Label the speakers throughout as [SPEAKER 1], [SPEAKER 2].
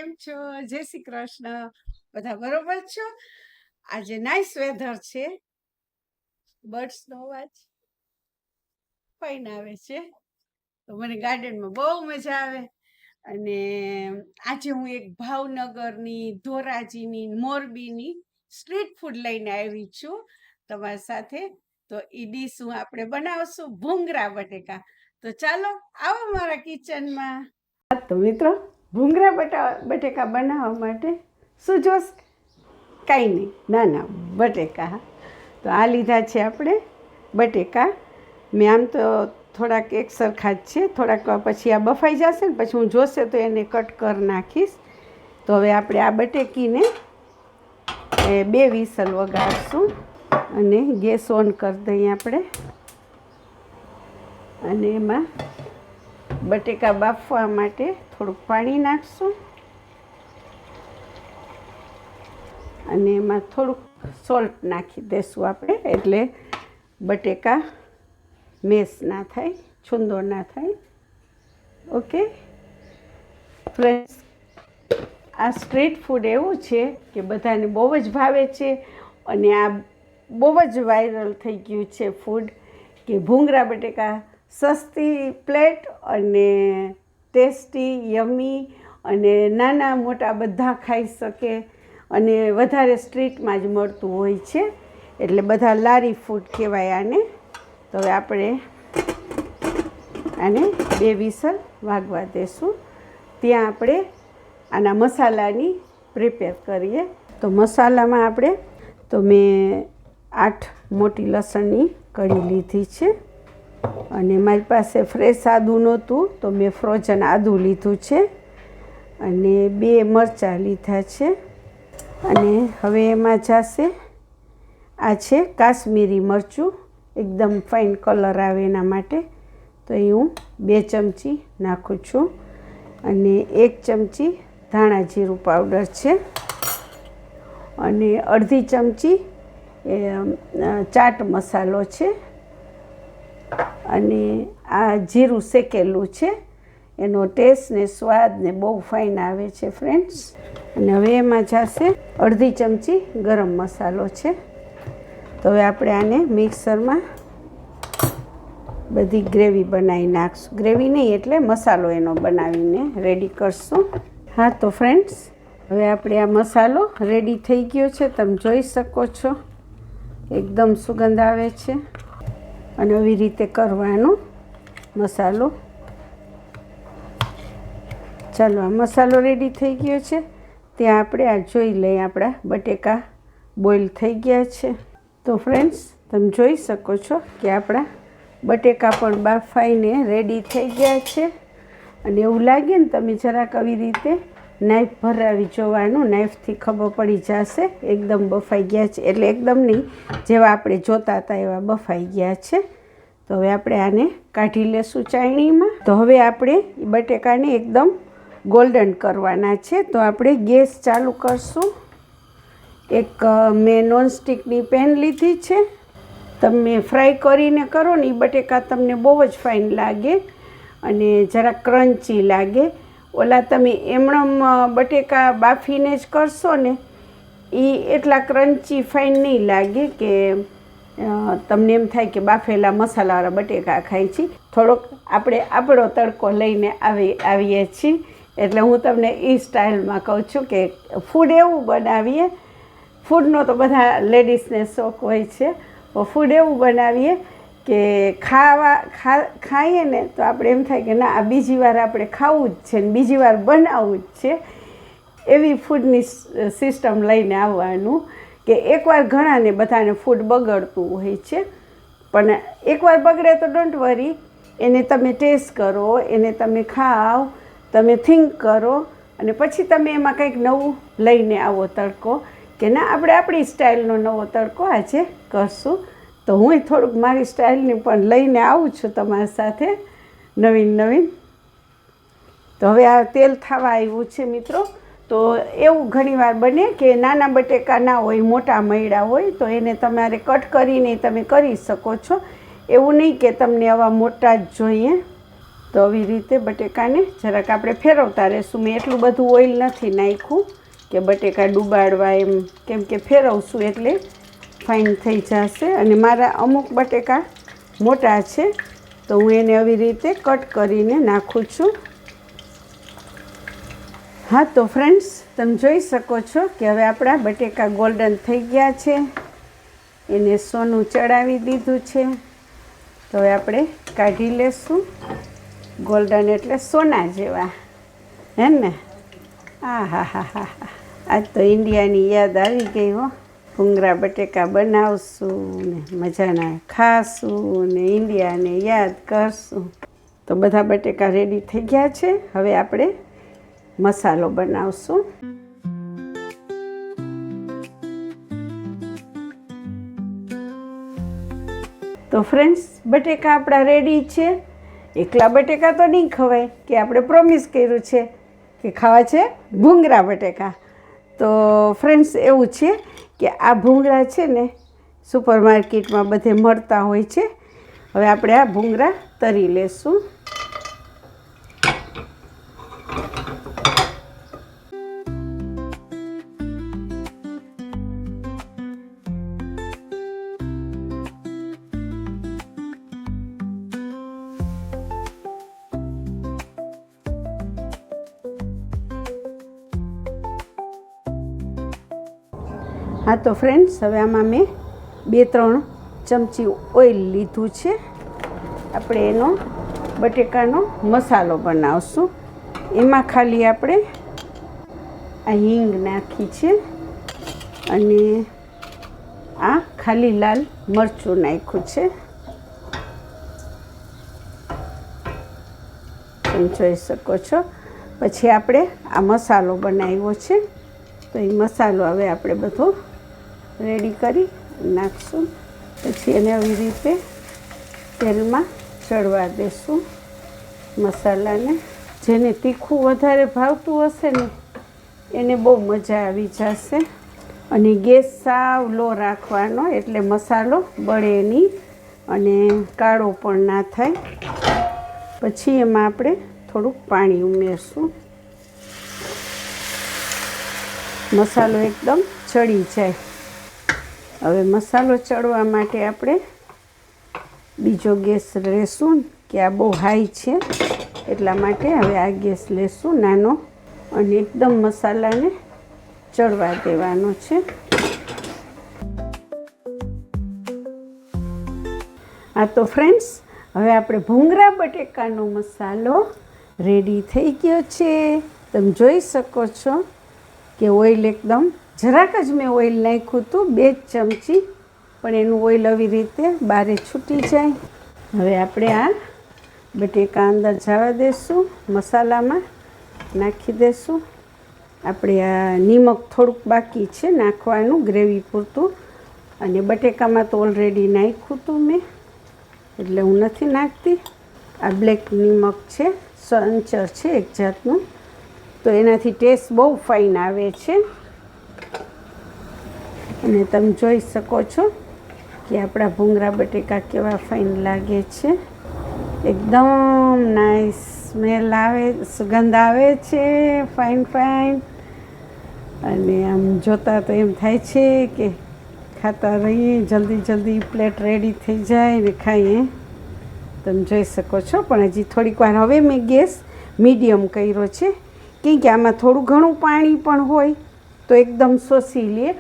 [SPEAKER 1] કેમ છો? જય શ્રી કૃષ્ણ. બધા બરોબર છો? આજે નાઇસ વેધર છે. બર્ડ્સનો અવાજ ફાઇન આવે છે. તો મને ગાર્ડનમાં બહુ મજા આવે. અને આજે હું એક ભાવનગરની, ધોરાજીની, મોરબીની સ્ટ્રીટ ફૂડ લઈને આવી છું તમારી સાથે. તો એ ડીશ હું આપણે બનાવશું ભૂંગળા બટેકા. તો ચાલો આવો મારા કિચનમાં. તો મિત્રો, ભૂંગળા બટેકા બનાવવા માટે શું જોશે? કાંઈ નહીં, નાના બટેકા. તો આ લીધા છે આપણે બટેકા. મેં આમ તો થોડાક એક સરખા જ છે, થોડાક પછી આ બફાઈ જશે ને પછી હું જોશે તો એને કટ કરી નાખીશ. તો હવે આપણે આ બટેકીને 2 વિસલ વગાડશું અને ગેસ ઓન કરી દઈએ આપણે. અને એમાં બટેકા બાફવા માટે થોડુંક પાણી નાખશું અને એમાં થોડુંક સોલ્ટ નાખી દઈશું આપણે, એટલે બટેકા મેશ ના થાય, છૂંદો ના થાય. ઓકે ફ્રેન્ડ્સ, આ સ્ટ્રીટ ફૂડ એવું છે કે બધાને બહુ જ ભાવે છે અને આ બહુ જ વાયરલ થઈ ગયું છે ફૂડ, કે ભૂંગળા બટેકા સસ્તી પ્લેટ અને ટેસ્ટી, યમી અને નાના મોટા બધા ખાઈ શકે અને વધારે સ્ટ્રીટમાં જ મળતું હોય છે, એટલે બધા લારી ફૂડ કહેવાય આને. તો હવે આપણે આને 2 વિસલ વાગવા દેશું. ત્યાં આપણે આના મસાલાની પ્રિપેર કરીએ. તો મસાલામાં આપણે મેં 8 મોટી લસણની કળી લીધી છે અને મારી પાસે ફ્રેશ આદું નહોતું તો મેં ફ્રોઝન આદું લીધું છે અને 2 મરચાં લીધા છે. અને હવે એમાં જશે આ છે કાશ્મીરી મરચું, એકદમ ફાઇન કલર આવે એના માટે. તો એ હું 2 ચમચી નાખું છું અને 1 ચમચી ધાણા જીરું પાવડર છે અને અડધી ચમચી ચાટ મસાલો છે અને આ જીરું શેકેલું છે. એનો ટેસ્ટ ને સ્વાદ ને બહુ ફાઇન આવે છે ફ્રેન્ડ્સ. અને હવે એમાં જશે અડધી ચમચી ગરમ મસાલો છે. તો હવે આપણે આને મિક્સરમાં બધી ગ્રેવી બનાવી નાખશું. ગ્રેવી નહીં એટલે મસાલો એનો બનાવીને રેડી કરશું. હા તો ફ્રેન્ડ્સ, હવે આપણે આ મસાલો રેડી થઈ ગયો છે, તમે જોઈ શકો છો. એકદમ સુગંધ આવે છે અને આવી રીતે કરવાનો મસાલો. ચાલો, આ મસાલો રેડી થઈ ગયો છે. ત્યાં આપણે આ જોઈ લઈએ, આપણા બટેકા બોઇલ થઈ ગયા છે. તો ફ્રેન્ડ્સ, તમે જોઈ શકો છો કે આપણા બટેકા પણ બાફાઈને રેડી થઈ ગયા છે. અને એવું લાગે ને, તમે જરાક આવી રીતે નાઇફ ભરાવી જોવાનું, નાઇફથી ખબર પડી જશે એકદમ બફાઈ ગયા છે. એટલે એકદમ નહીં, જેવા આપણે જોતા હતા એવા બફાઈ ગયા છે. તો હવે આપણે આને કાઢી લેશું ચાળણીમાં. તો હવે આપણે બટેકાને એકદમ ગોલ્ડન કરવાના છે. તો આપણે ગેસ ચાલુ કરશું. એક મેં નોનસ્ટિકની પેન લીધી છે. તમે ફ્રાય કરીને કરો ને એ બટેકા તમને બહુ જ ફાઇન લાગે અને જરા ક્રન્ચી લાગે. ઓલા તમે એમણમ બટેકા બાફીને જ કરશો ને એ એટલા ક્રન્ચી ફાઇન નહીં લાગે, કે તમને એમ થાય કે બાફેલા મસાલાવાળા બટેકા ખાઈ છીએ. થોડોક આપણે આપણો તડકો લઈને આવીએ છીએ, એટલે હું તમને એ સ્ટાઇલમાં કહું છું કે ફૂડ એવું બનાવીએ. ફૂડનો તો બધા લેડીઝને શોખ હોય છે, ફૂડ એવું બનાવીએ કે ખાઈએ ને તો આપણે એમ થાય કે ના, આ બીજી વાર આપણે ખાવું જ છે ને બીજી વાર બનાવવું જ છે. એવી ફૂડની સિસ્ટમ લઈને આવવાનું, કે એકવાર ઘણાને બધાને ફૂડ બગડતું હોય છે, પણ એકવાર બગડે તો ડોન્ટ વરી, એને તમે ટેસ્ટ કરો, એને તમે ખાઓ, તમે થિંક કરો અને પછી તમે એમાં કંઈક નવું લઈને આવો તડકો, કે ના, આપણે આપણી સ્ટાઇલનો નવો તડકો આજે કરશું. તો હું થોડુંક મારી સ્ટાઇલની પણ લઈને આવું છું તમારી સાથે નવીન. તો હવે આ તેલ થવા આવ્યું છે મિત્રો. તો એવું ઘણીવાર બને કે નાના બટેકા ના હોય, મોટા મયડા હોય, તો એને તમારે કટ કરીને તમે કરી શકો છો. એવું નહીં કે તમને આવા મોટા જ જોઈએ. તો આવી રીતે બટેકાને જરાક આપણે ફેરવતા રહેશું. મેં એટલું બધું ઓઇલ નથી નાખ્યું કે બટેકા ડૂબાડવા એમ, કેમ કે ફેરવશું એટલે ફાઇન થઈ જશે. અને મારા અમુક બટેકા મોટા છે તો હું એને આવી રીતે કટ કરીને નાખું છું. હા તો ફ્રેન્ડ્સ, તમે જોઈ શકો છો કે હવે આપણા બટેકા ગોલ્ડન થઈ ગયા છે. એને સોનું ચડાવી દીધું છે. તો હવે આપણે કાઢી લેશું. ગોલ્ડન એટલે સોના જેવા, હે ને? હા હા હા હા હા, આજ તો ઇન્ડિયાની યાદ આવી ગઈ હો. ભૂંગળા બટેકા બનાવશું ને મજાના ખાશું ને ઇન્ડિયાને યાદ કરશું. તો બધા બટેકા રેડી થઈ ગયા છે. હવે આપણે મસાલો બનાવશું. તો ફ્રેન્ડ્સ, બટેકા આપણા રેડી છે. એકલા બટેકા તો નહીં ખવાય, કે આપણે પ્રોમિસ કર્યું છે કે ખાવા છે ભૂંગળા બટેકા. તો ફ્રેન્ડ્સ, એવું છે કે આ ભૂંગળા છે ને સુપર માર્કેટમાં બધે મળતા હોય છે. હવે આપણે આ ભૂંગળા તરી લેશું. હા તો ફ્રેન્ડ્સ, હવે આમાં મેં 2-3 ચમચી ઓઇલ લીધું છે. આપણે એનો બટેકાનો મસાલો બનાવશું. એમાં ખાલી આપણે આ હિંગ નાખી છે અને આ ખાલી લાલ મરચું નાખ્યું છે. તમે જોઈ શકો છો. પછી આપણે આ મસાલો બનાવ્યો છે. તો એ મસાલો હવે આપણે બધો રેડી કરી નાખશું. પછી એને આવી રીતે તેલમાં ચડવા દેશું મસાલાને. જેને તીખું વધારે ભાવતું હશે ને એને બહુ મજા આવી જશે. અને ગેસ સાવ લો રાખવાનો, એટલે મસાલો બળે નહીં અને કાળો પણ ના થાય. પછી એમાં આપણે થોડુંક પાણી ઉમેરશું. મસાલો એકદમ ચડી જાય. હવે મસાલો ચડવા માટે આપણે બીજો ગેસ લેશું, કે આ બહુ હાઈ છે એટલા માટે હવે આ ગેસ લેશું નાનો, અને એકદમ મસાલાને ચડવા દેવાનો છે. આ તો ફ્રેન્ડ્સ, હવે આપણે ભૂંગળા બટેકાનો મસાલો રેડી થઈ ગયો છે. તમે જોઈ શકો છો કે ઓઇલ એકદમ જરાક જ મેં ઓઇલ નાખ્યું હતું, 2 ચમચી, પણ એનું ઓઇલ આવી રીતે બારે છૂટી જાય. હવે આપણે આ બટેકા અંદર જવા દેશું, મસાલામાં નાખી દેશું. આપણે આ નિમક થોડુંક બાકી છે નાખવાનું ગ્રેવી પૂરતું, અને બટેકામાં તો ઓલરેડી નાખ્યું હતું મેં, એટલે હું નથી નાખતી. આ બ્લેક નિમક છે, સંચર છે એક જાતનું, તો એનાથી ટેસ્ટ બહુ ફાઇન આવે છે. અને તમે જોઈ શકો છો કે આપણા ભૂંગળા બટેકા કેવા ફાઇન લાગે છે. એકદમ નાઇસ સ્મેલ આવે, સુગંધ આવે છે, ફાઇન ફાઇન. અને આમ જોતાં તો એમ થાય છે કે ખાતા રહીએ, જલ્દી જલ્દી પ્લેટ રેડી થઈ જાય ને ખાઈએ. તમે જોઈ શકો છો. પણ હજી થોડીક વાર, હવે મેં ગેસ મીડિયમ કર્યો છે, કેમ કે આમાં થોડું ઘણું પાણી પણ હોય તો એકદમ શોષી લે.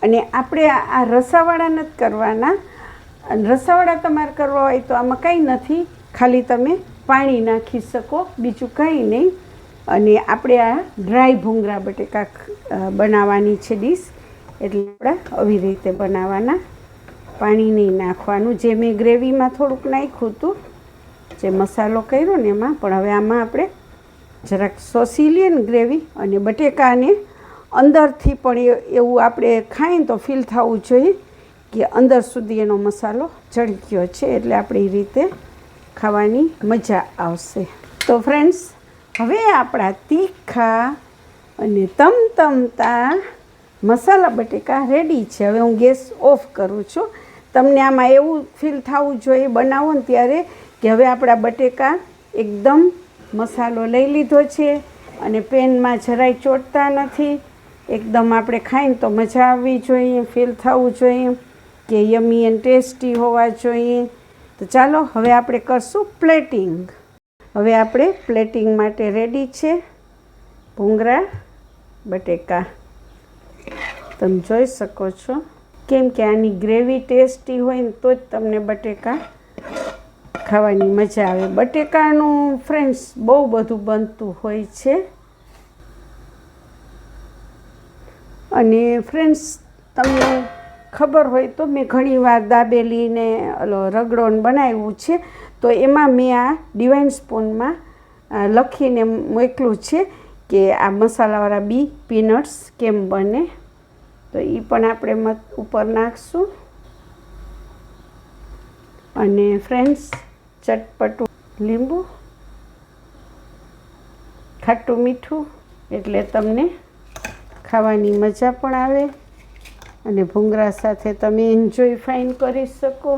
[SPEAKER 1] અને આપણે આ રસાવાળા નથી કરવાના. અને રસાવાળા તમારે કરવા હોય તો આમાં કંઈ નથી, ખાલી તમે પાણી નાખી શકો, બીજું કંઈ નહીં. અને આપણે આ ડ્રાય ભૂંગળા બટેકા બનાવવાની છે ડીશ, એટલે આપણે આવી રીતે બનાવવાના, પાણી નહીં નાખવાનું. જે મેં ગ્રેવીમાં થોડુંક નાખ્યું હતું, જે મસાલો કર્યો ને એમાં, પણ હવે આમાં આપણે જરાક શોષી લઈએ ને ગ્રેવી. અને બટેકાને અંદરથી પણ એવું આપણે ખાઈએ તો ફીલ થવું જોઈએ કે અંદર સુધી એનો મસાલો ચડી ગયો છે, એટલે આપણે એ રીતે ખાવાની મજા આવશે. તો ફ્રેન્ડ્સ, હવે આપણા તીખા અને તમતમતા મસાલા બટેકા રેડી છે. હવે હું ગેસ ઓફ કરું છું. તમને આમાં એવું ફીલ થવું જોઈએ બનાવો ને ત્યારે કે હવે આપણા બટેકા એકદમ મસાલો લઈ લીધો છે અને પેનમાં જરાય ચોટતા નથી. એકદમ આપણે ખાઈને તો મજા આવવી જોઈએ, ફીલ થવું જોઈએ કે યમી એન્ડ ટેસ્ટી હોવા જોઈએ. તો ચાલો હવે આપણે કરશું પ્લેટિંગ. હવે આપણે પ્લેટિંગ માટે રેડી છે ભૂંગળા બટેકા. તમે જોઈ શકો છો, કેમ કે આની ગ્રેવી ટેસ્ટી હોય ને તો જ તમને બટેકા ખાવાની મજા આવે. બટેકાનું ફ્રેન્ડ્સ બહુ બધું બનતું હોય છે. અને ફ્રેન્ડ્સ તમને ખબર હોય તો મેં ઘણીવાર દાબેલીને રગડોને બનાવ્યું છે, તો એમાં મેં આ ડિવાઇન સ્પૂનમાં લખીને મોકલું છે કે આ મસાલાવાળા બી પીનટ્સ કેમ બને. તો એ પણ આપણે ઉપર નાખશું. અને ફ્રેન્ડ્સ ચટપટું લીંબુ, ખાટું મીઠું, એટલે તમને ખાવાની મજા પણ આવે અને ભૂંગળા સાથે તમે એન્જોય ફાઇન કરી શકો.